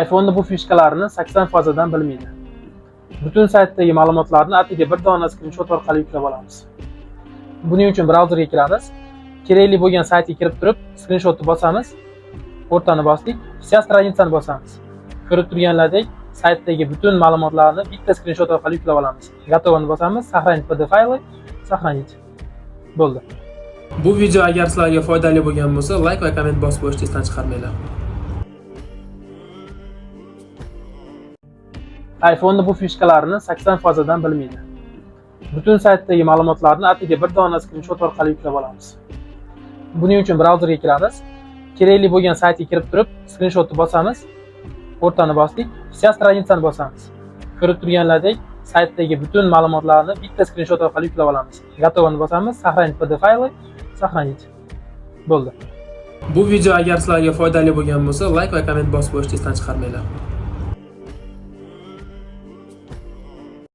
iPhone'da bu fishkalarni 80 fazadan bilmaydi. Butun saytdagi ma'lumotlarni atigi bir dona skrinshot orqali yuklab olamiz. Buning uchun brauzerga kiramiz. Kerakli bo'lgan saytga kirib turib, skrinshotni bosamiz. O'rtani bosdik, vся страничani bosamiz. Ko'rib turganlaridek, saytdagi butun ma'lumotlarni bitta skrinshot orqali yuklab olamiz. Gotovini bosamiz, сохранить PDF fayli, сохранить. Bo'ldi. Bu video agar sizlarga foydali bo'lgan bo'lsa, like va komment bosib qo'yishni esdan chiqarmanglar. iPhone'da bu fishkalarni 80 fazadan bilmaydi. Butun saytdagi ma'lumotlarni atigi bir dona skrinshot orqali yuklab olamiz. Buning uchun brauzerga kiramiz. Kerakli bo'lgan saytga kirib turib, skrinshotni bosamiz. O'rtani bosdik, vся страничani bosamiz. Ko'rib turganlaridek, saytdagi butun ma'lumotlarni bitta skrinshot orqali yuklab olamiz. Gotovini bosamiz, сохранить PDF fayli, сохранить. Bo'ldi. Bu video agar sizlarga foydali bo'lgan bo'lsa, like va komment bosib qo'yishni esdan chiqarmanglar.